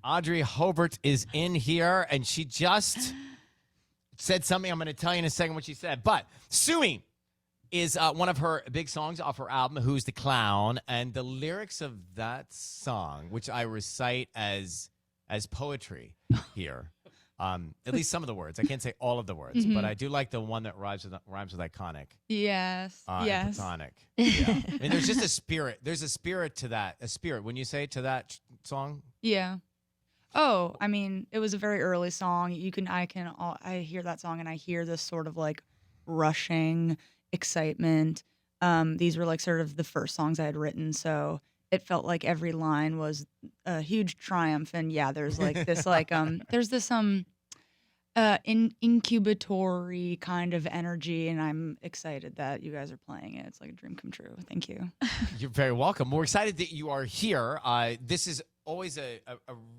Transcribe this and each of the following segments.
Audrey Hobert is in here, and she just said something. I'm going to tell you in a second what she said. But Sumi is one of her big songs off her album, Who's the Clown? And the lyrics of that song, which I recite as poetry here, at least some of the words. I can't say all of the words, but I do like the one that rhymes with iconic. Yes. And platonic. Yeah. I mean, there's just a spirit. There's a spirit to that. A spirit. When you say to that song? Yeah. Oh, I mean, it was a very early song. I hear that song and I hear this sort of like rushing excitement. These were like sort of the first songs I had written, so it felt like every line was a huge triumph. And yeah, there's like this there's this incubatory kind of energy, and I'm excited that you guys are playing it. It's like a dream come true. Thank you. You're very welcome. We're excited that you are here. This is always a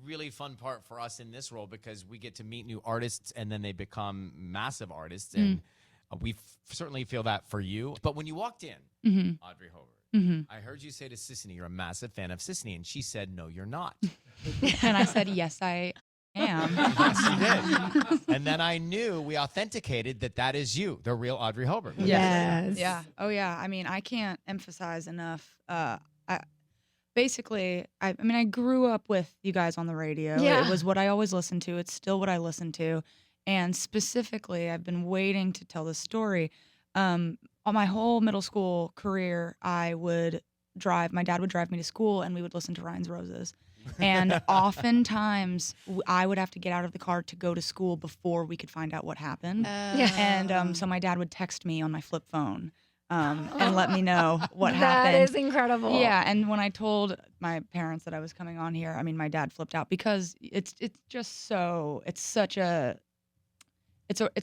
really fun part for us in this role because we get to meet new artists and then they become massive artists. And we certainly feel that for you. But when you walked in, Audrey Hobert, I heard you say to Sissany, you're a massive fan of Sissany. And she said, no, you're not. And I said, yes, I am. Yes, you did. And then I knew we authenticated that is you, the real Audrey Hobert. Yes. Yeah. Oh, yeah. I mean, I can't emphasize enough. I grew up with you guys on the radio. Yeah. It was what I always listened to. It's still what I listen to. And specifically, I've been waiting to tell this story. On my whole middle school career, my dad would drive me to school and we would listen to Ryan's Roses. And oftentimes I would have to get out of the car to go to school before we could find out what happened. And so my dad would text me on my flip phone and let me know what happened. That is incredible. Yeah, and when I told my parents that I was coming on here, I mean, my dad flipped out because it's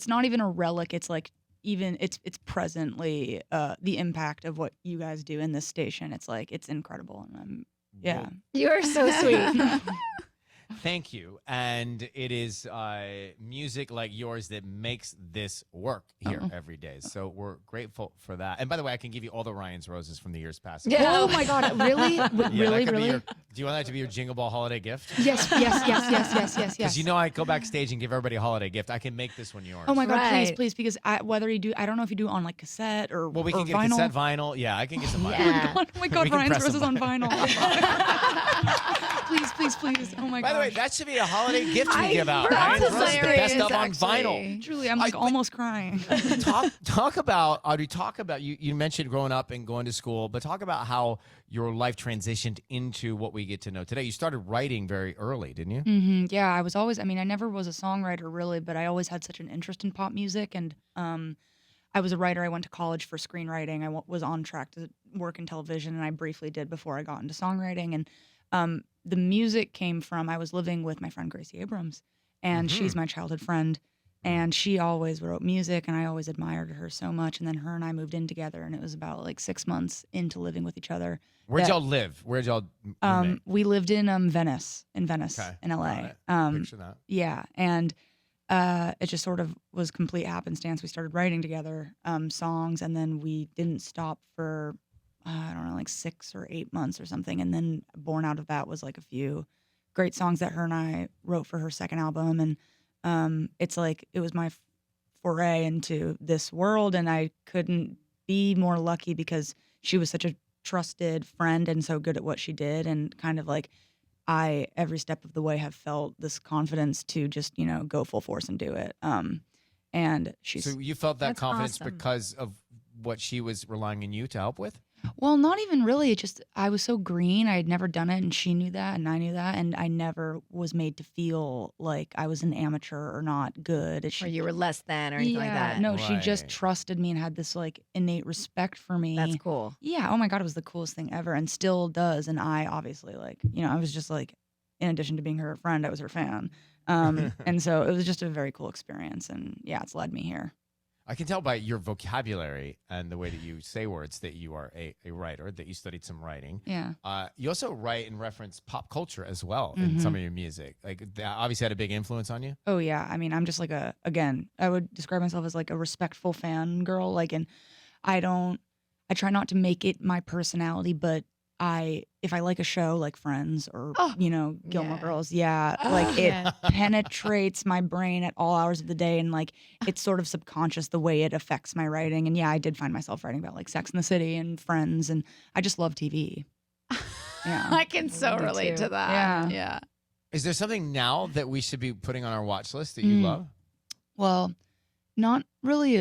not even a relic. It's like it's presently the impact of what you guys do in this station. It's like it's incredible, and You are so sweet. Thank you. And it is music like yours that makes this work here every day. So we're grateful for that. And by the way, I can give you all the Ryan's Roses from the years past. Yeah. Oh my God, really? Really? Do you want that to be your Jingle Ball holiday gift? Yes. Because you know I go backstage and give everybody a holiday gift. I can make this one yours. Oh my God, please, because I don't know if you do it on like cassette or Well, we can get vinyl. cassette vinyl. Yeah, I can get some vinyl. Yeah. Oh my God, Ryan's Roses on vinyl. Please. Oh my God. By the way, that should be a holiday gift we give out. That's Ryan's Roses, the best hilarious, of on actually. vinyl. Truly, I'm like almost crying. Talk about, Audrey, you mentioned growing up and going to school, but talk about how your life transitioned into what we get to know today. You started writing very early, didn't you? Yeah, I never was a songwriter really, but I always had such an interest in pop music. And I was a writer. I went to college for screenwriting. I was on track to work in television, and I briefly did before I got into songwriting. And the music came from, I was living with my friend Gracie Abrams, and she's my childhood friend. And she always wrote music, and I always admired her so much. And then her and I moved in together, and it was about like 6 months into living with each other. Where'd y'all live? Where'd y'all roommate? We lived in Venice, in LA. Picture that. Yeah, and it just sort of was complete happenstance. We started writing together songs, and then we didn't stop for, I don't know, like 6 or 8 months or something. And then born out of that was like a few great songs that her and I wrote for her second album. And it's like it was my foray into this world, and I couldn't be more lucky because she was such a trusted friend and so good at what she did, and kind of like I every step of the way have felt this confidence to just go full force and do it. And she's So you felt that That's confidence awesome. because of what she was relying on you to help with? Well, not even really. It just, I was so green. I had never done it, and she knew that, and I knew that, and I never was made to feel like I was an amateur or not good. Or you were less than or anything like that. No, she just Right. trusted me and had this like innate respect for me. That's cool. Yeah. Oh my God, it was the coolest thing ever, and still does. And I obviously I was just like, in addition to being her friend, I was her fan. And so it was just a very cool experience, and yeah, it's led me here. I can tell by your vocabulary and the way that you say words that you are a writer, that you studied some writing. Yeah. You also write and reference pop culture as well in some of your music. Like that obviously had a big influence on you. Oh yeah. I mean, I'm just like I would describe myself as like a respectful fan girl. Like, and I try not to make it my personality, but if I like a show like Friends or Gilmore yeah. Girls, like it penetrates my brain at all hours of the day, and like it's sort of subconscious the way it affects my writing. And I did find myself writing about like Sex and the City and Friends, and I just love TV. Yeah, I can so Me relate too. to that. Yeah. Is there something now that we should be putting on our watch list that you love? Well, not really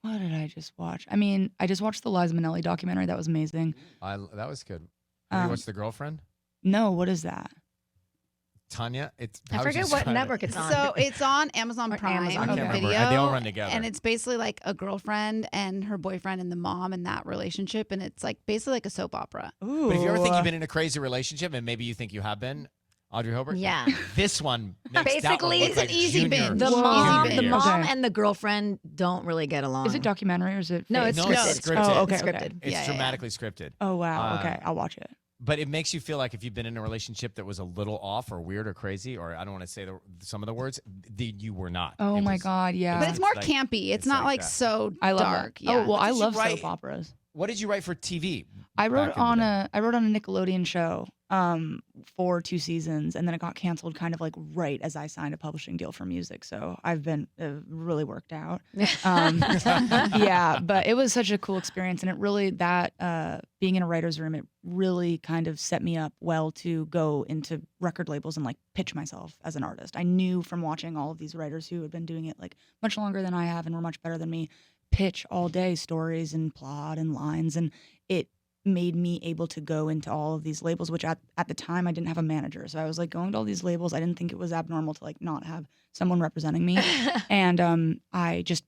what did I just watch? I mean, I just watched the Liza Minnelli documentary. That was amazing. That was good. Have you watched The Girlfriend? No, what is that? Tanya, I forget what network it's on. So it's on Amazon Or Prime Amazon, I can't Video. remember. They all run together. And it's basically like a girlfriend and her boyfriend and the mom and that relationship. And it's like basically like a soap opera. Ooh. But if you ever think you've been in a crazy relationship, and maybe you think you have been, Audrey Hobert, Yeah. this one makes that one Basically, look it's like an easy junior- binge. The Whoa. mom, junior years. Okay. and the girlfriend don't really get along. Is it documentary or is it? No, fake? it's No, scripted. it's scripted. Oh, okay, It's okay. scripted. It's Yeah, yeah. dramatically scripted. Oh wow. Okay, I'll watch it. But it makes you feel like if you've been in a relationship that was a little off or weird or crazy, or I don't want to say some of the words, you were not. Oh It my was- God, yeah. But it's more like- campy. It's it's not like like that. so I love dark. that. Yeah. Oh well, I did you love write? soap operas. What did you write for TV? I wrote back in the on day? a Nickelodeon show for 2 seasons, and then it got canceled kind of like right as I signed a publishing deal for music. So I've been really worked out. Yeah, but it was such a cool experience, and it really being in a writer's room, it really kind of set me up well to go into record labels and like pitch myself as an artist. I knew from watching all of these writers who had been doing it like much longer than I have and were much better than me pitch all day stories and plot and lines, and it made me able to go into all of these labels, which at the time I didn't have a manager. So I was like going to all these labels. I didn't think it was abnormal to like not have someone representing me. And I just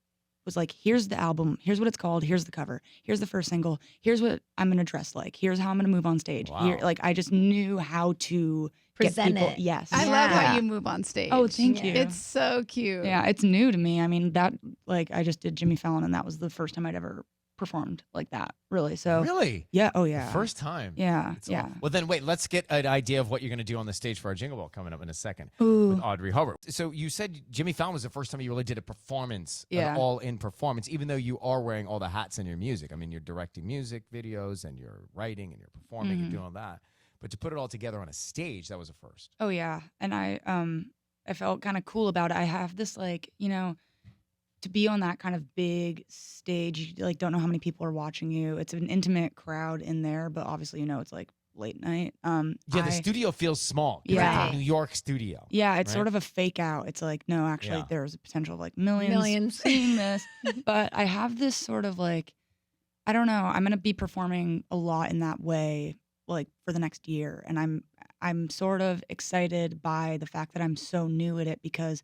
was like, here's the album, here's what it's called, here's the cover, here's the first single, here's what I'm gonna dress like, here's how I'm gonna move on stage. Wow. Here, like I just knew how to Present get people. it. Yes. I love Yeah. how you move on stage. Oh, thank you. It's so cute. Yeah, it's new to me. I mean, that like I just did Jimmy Fallon, and that was the first time I'd ever performed like that. Really. So Really? yeah. Oh The yeah. first time. Yeah. It's Yeah. all- Well, then wait. Let's get an idea of what you're going to do on the stage for our Jingle Ball coming up in a second Ooh. with Audrey Hobert. So you said Jimmy Fallon was the first time you really did a performance, Yeah. an all-in performance, even though you are wearing all the hats in your music. I mean, you're directing music videos and you're writing and you're performing and doing all that. But to put it all together on a stage, that was a first. Oh yeah, and I felt kind of cool about it. I have this like to be on that kind of big stage. You like don't know how many people are watching you. It's an intimate crowd in there, but obviously it's like late night. Yeah, the studio feels small. Yeah. It's a New York studio. Yeah, it's right? sort of a fake out. It's like, no, actually, Yeah. there's a potential of like millions, Millions. seeing this. But I have this sort of like, I don't know, I'm going to be performing a lot in that way, like for the next year. And I'm sort of excited by the fact that I'm so new at it because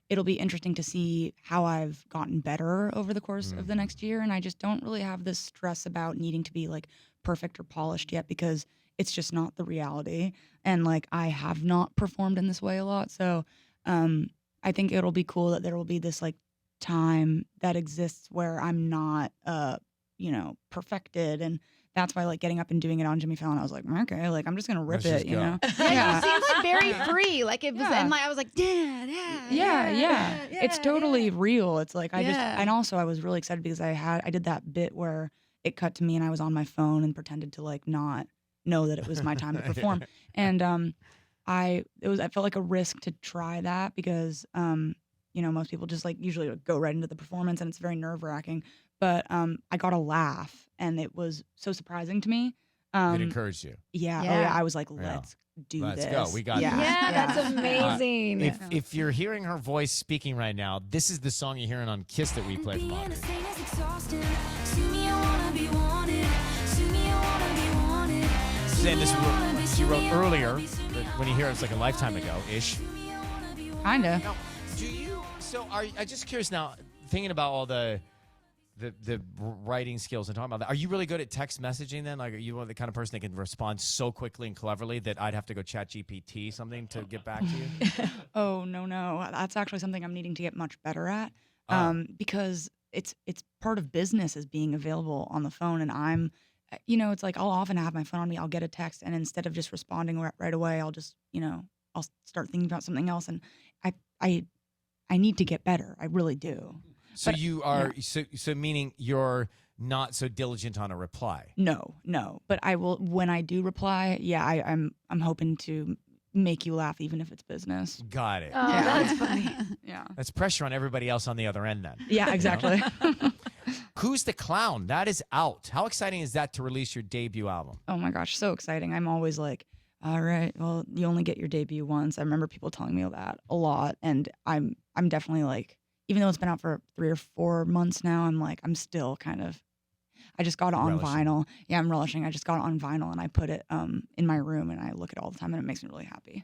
it'll be interesting to see how I've gotten better over the course of the next year. And I just don't really have this stress about needing to be like perfect or polished yet because it's just not the reality. And like I have not performed in this way a lot. So I think it'll be cool that there will be this like time that exists where I'm not perfected. And that's why like getting up and doing it on Jimmy Fallon, I was like, okay, like I'm just gonna rip Let's it, just you go. know? Yeah, you seemed like very free. Like it was, Yeah. and like I was like, Yeah. It's totally real. It's like I just Yeah. and also I was really excited because I did that bit where it cut to me and I was on my phone and pretended to like not know that it was my time to perform. And I felt like a risk to try that because most people just like usually go right into the performance and it's very nerve-wracking. But I got a laugh and it was so surprising to me. It encouraged you. Yeah. Yeah. Oh yeah. I was like, Yeah. let's do Let's this. go. We got yeah. this. Yeah, that's amazing. If you're hearing her voice speaking right now, this is the song you're hearing on Kiss that we play from Audrey. Saying this is what she wrote earlier, but when you hear it, it's like a lifetime ago-ish. Kinda. Now, I'm just curious now, thinking about all the writing skills and talking about that, are you really good at text messaging then? Like, are you the kind of person that can respond so quickly and cleverly that I'd have to go chat GPT something to get back to you? Oh no. That's actually something I'm needing to get much better at. Because it's part of business is being available on the phone, and I'm it's like I'll often have my phone on me, I'll get a text, and instead of just responding right away, I'll just I'll start thinking about something else, and I need to get better. I really do. So But- you are so meaning you're not so diligent on a reply. No. But I will when I do reply. Yeah, I'm hoping to make you laugh, even if it's business. Got it. Oh, that's funny. Yeah. That's pressure on everybody else on the other end then. Yeah, exactly. Who's the Clown? That is out. How exciting is that to release your debut album? Oh my gosh, so exciting. I'm always like, all right, well, you only get your debut once. I remember people telling me that a lot. And I'm definitely like, even though it's been out for 3 or 4 months now, I'm like, I'm still kind of, I just got it on Relishing. vinyl. Yeah, I'm relishing. I just got it on vinyl and I put it in my room and I look at it all the time and it makes me really happy.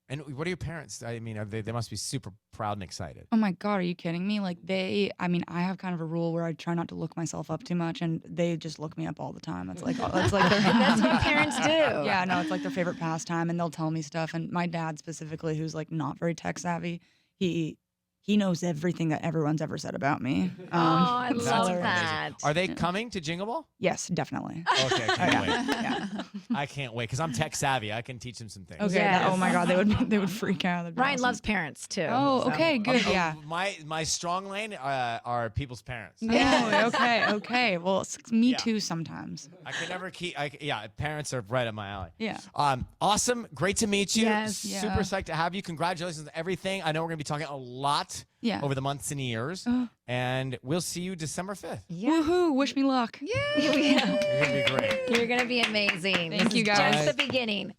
And what are your parents? I mean, they must be super proud and excited. Oh my God, are you kidding me? Like I have kind of a rule where I try not to look myself up too much and they just look me up all the time. It's like their That's what parents do. Yeah, no, it's like their favorite pastime and they'll tell me stuff. And my dad specifically, who's like not very tech savvy, he knows everything that everyone's ever said about me. Oh, I That's love amazing. that. Are they coming to Jingle Ball? Yes, definitely. Okay, I can't wait. Yeah. I can't wait because I'm tech savvy. I can teach them some things. Okay. Yes. Oh my God, they would freak out. That'd be Ryan awesome. loves parents too. Oh, so. okay, good. Yeah. My strong lane are people's parents. Oh, okay. Well, me Yeah. too sometimes. I can never keep. Parents are right up my alley. Yeah. Awesome. Great to meet you. Yes. Yeah. Super psyched to have you. Congratulations on everything. I know we're going to be talking a lot Yeah. over the months and years. And we'll see you December 5th. Yeah. Woohoo! Wish me luck. Yeah. You're going to be great. You're gonna be amazing. Thank This you, is guys. Just the beginning.